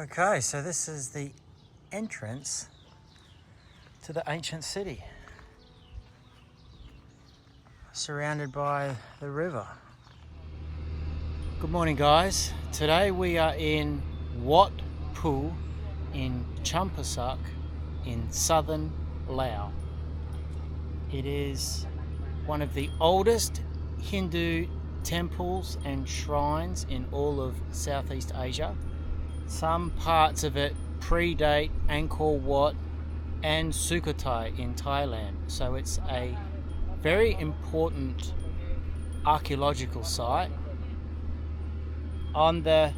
Okay, so this is the entrance to the ancient city, surrounded by the river. Good morning, guys. Today we are in Wat Phou in Champasak in southern Laos. It is one of the oldest Hindu temples and shrines in all of Southeast Asia. Some parts of it predate Angkor Wat and Sukhothai in Thailand, so it's a very important archaeological site. On the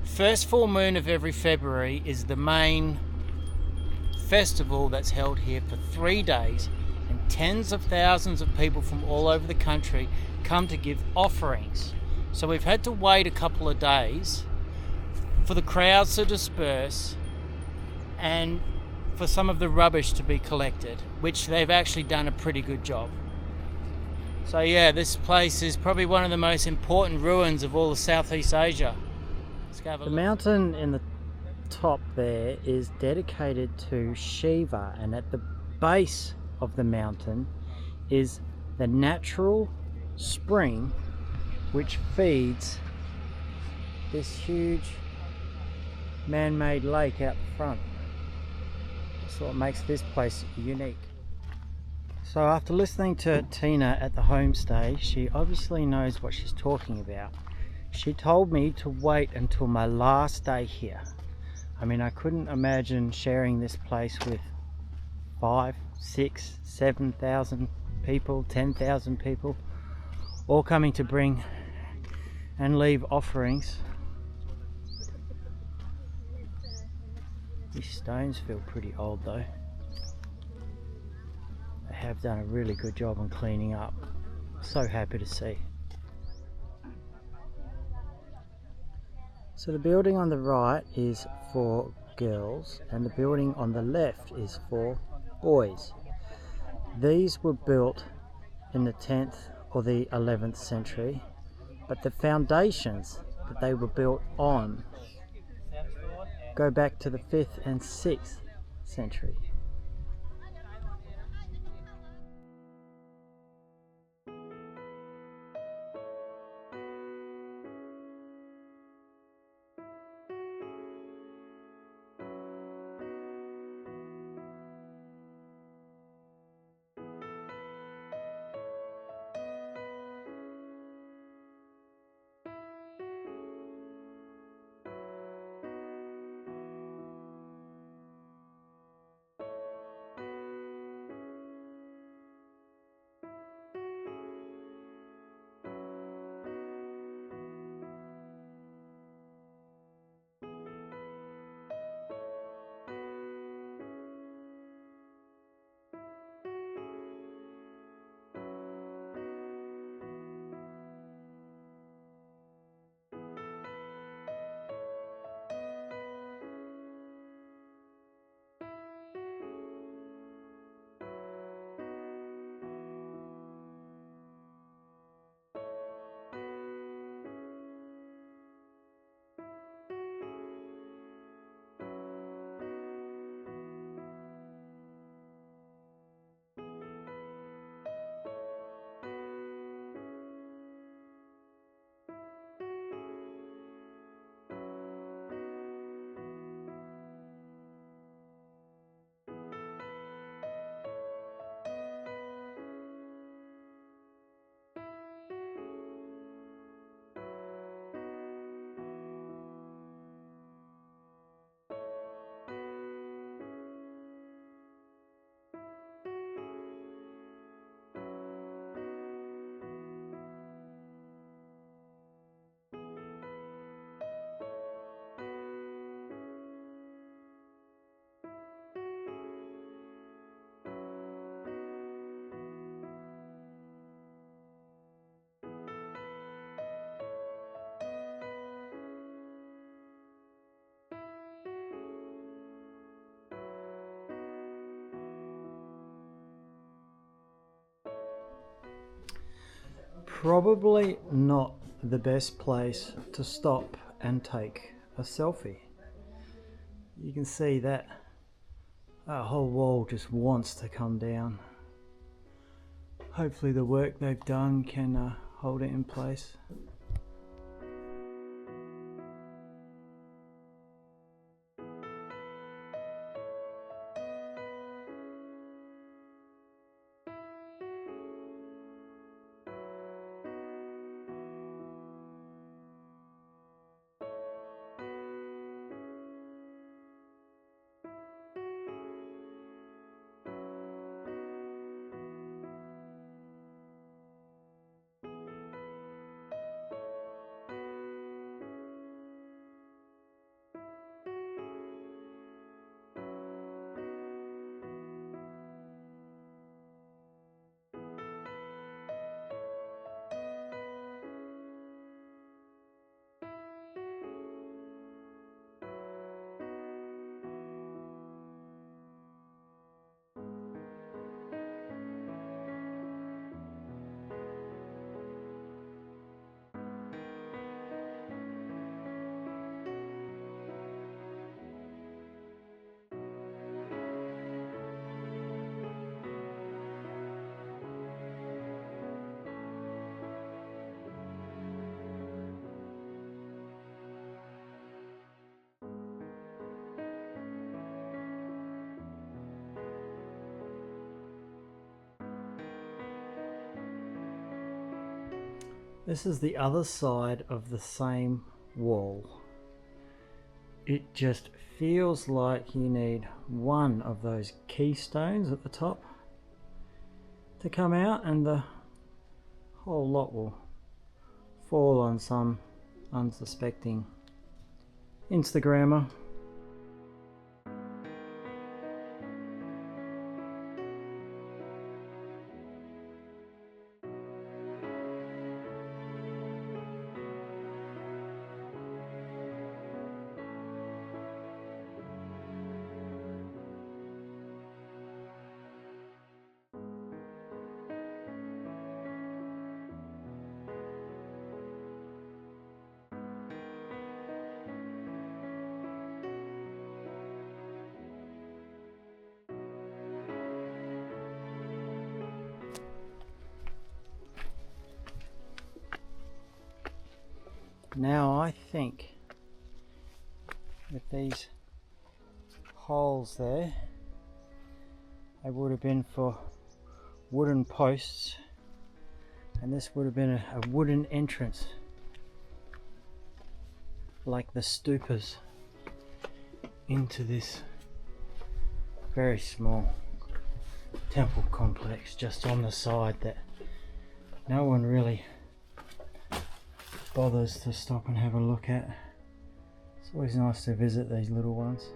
first full moon of every February is the main festival that's held here for 3 days, and tens of thousands of people from all over the country come to give offerings. So we've had to wait a couple of days for the crowds to disperse and for some of the rubbish to be collected, which they've actually done a pretty good job. So yeah, this place is probably one of the most important ruins of all of Southeast Asia. Let's go have a look. The mountain in the top there is dedicated to Shiva, and at the base of the mountain is the natural spring which feeds this huge man-made lake out front. That's what makes this place unique. So after listening to Tina at the homestay, she obviously knows what she's talking about. She told me to wait until my last day here. I mean, I couldn't imagine sharing this place with 5, 6, 7,000 people, 10,000 people, all coming to bring and leave offerings. These stones feel pretty old though. They have done a really good job on cleaning up. So happy to see. So the building on the right is for girls and the building on the left is for boys. These were built in the 10th or the 11th century, but the foundations that they were built on go back to the 5th and 6th century. Probably not the best place to stop and take a selfie. You can see that whole wall just wants to come down. Hopefully the work they've done can hold it in place. This is the other side of the same wall. It just feels like you need one of those keystones at the top to come out, and the whole lot will fall on some unsuspecting Instagrammer. Now I think with these holes there, they would have been for wooden posts, and this would have been a wooden entrance like the stupas into this very small temple complex just on the side that no one really bothers to stop and have a look at. It's always nice to visit these little ones.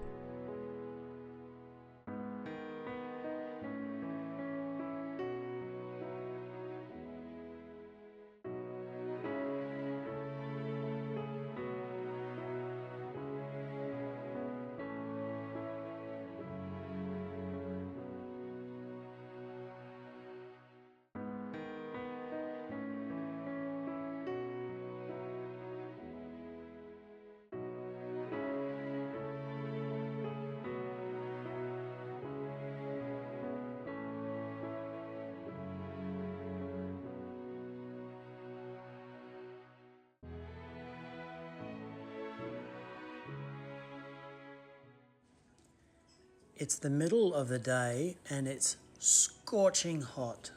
It's the middle of the day and it's scorching hot.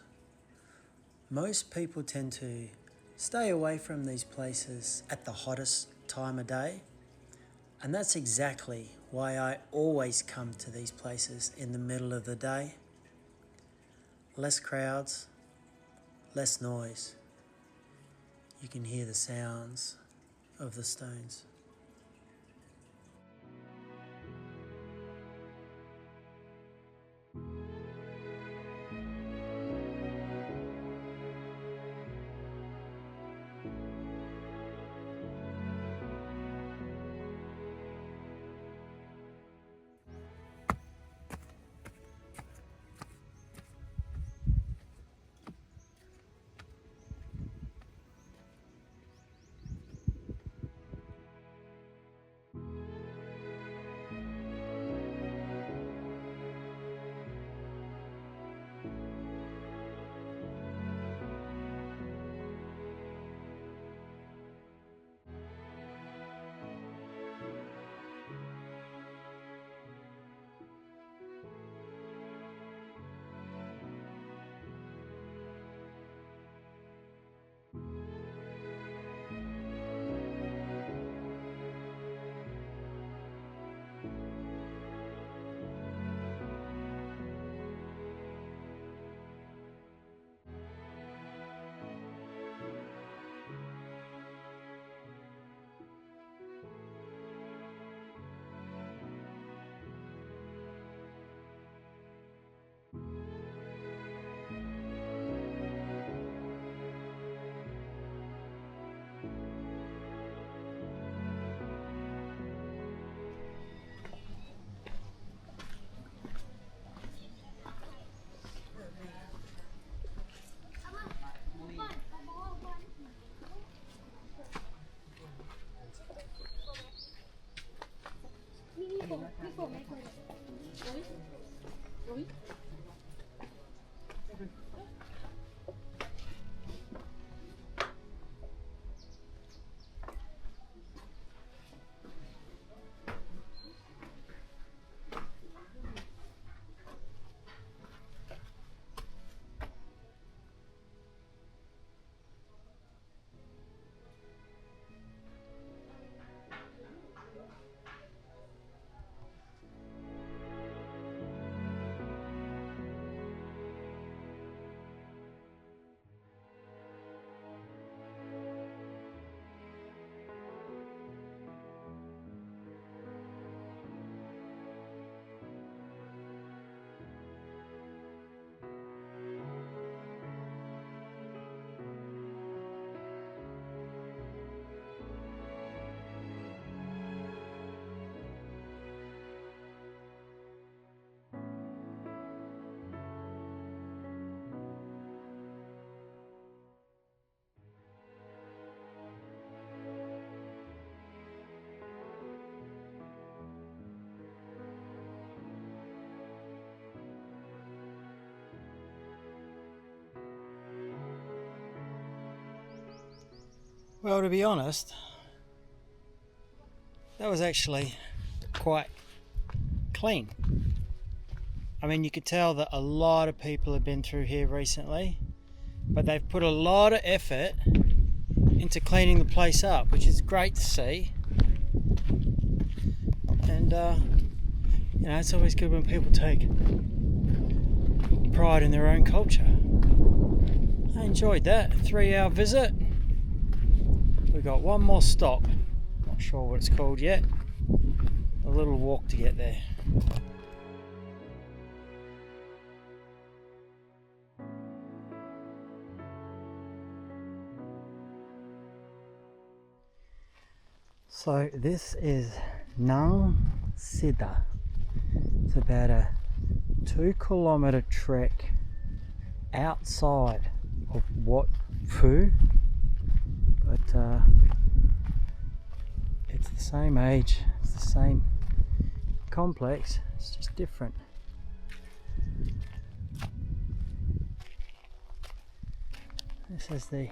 Most people tend to stay away from these places at the hottest time of day, and that's exactly why I always come to these places in the middle of the day. Less crowds, less noise. You can hear the sounds of the stones. Well, to be honest, that was actually quite clean. I mean, you could tell that a lot of people have been through here recently, but they've put a lot of effort into cleaning the place up, which is great to see. And you know, it's always good when people take pride in their own culture. I enjoyed that 3-hour visit. We got one more stop, not sure what it's called yet, a little walk to get there. So this is Nang Sida. It's about a 2-kilometre trek outside of Wat Phou, but it's the same age, it's the same complex, it's just different. This is the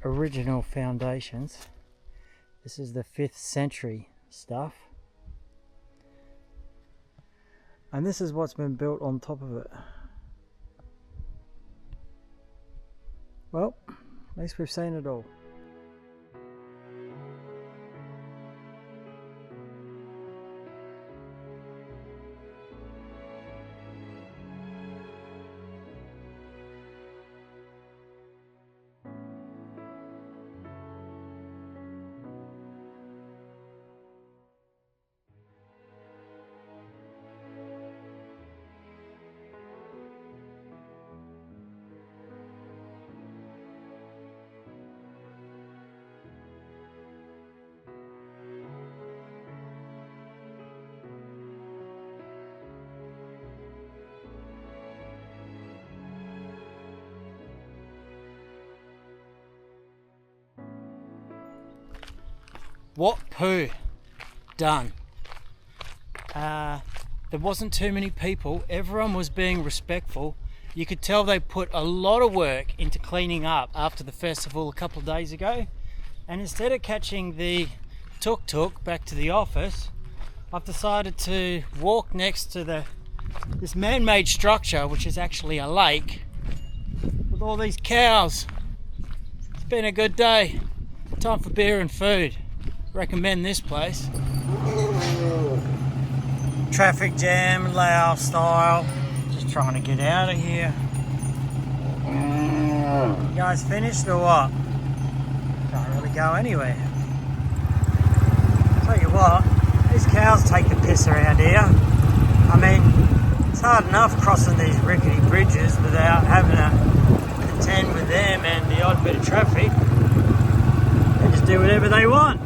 original foundations. This is the 5th century stuff. And this is what's been built on top of it. Well, at least we've seen it all. Wat Phou done. There wasn't too many people, everyone was being respectful. You could tell they put a lot of work into cleaning up after the festival a couple of days ago, and instead of catching the tuk-tuk back to the office, I've decided to walk next to this man-made structure, which is actually a lake with all these cows. It's been a good day. Time for beer and food. Recommend this place. Traffic jam, Laos style. Just trying to get out of here. You guys finished or what? Can't really go anywhere. Tell you what, these cows take the piss around here. I mean, it's hard enough crossing these rickety bridges without having to contend with them and the odd bit of traffic. They just do whatever they want.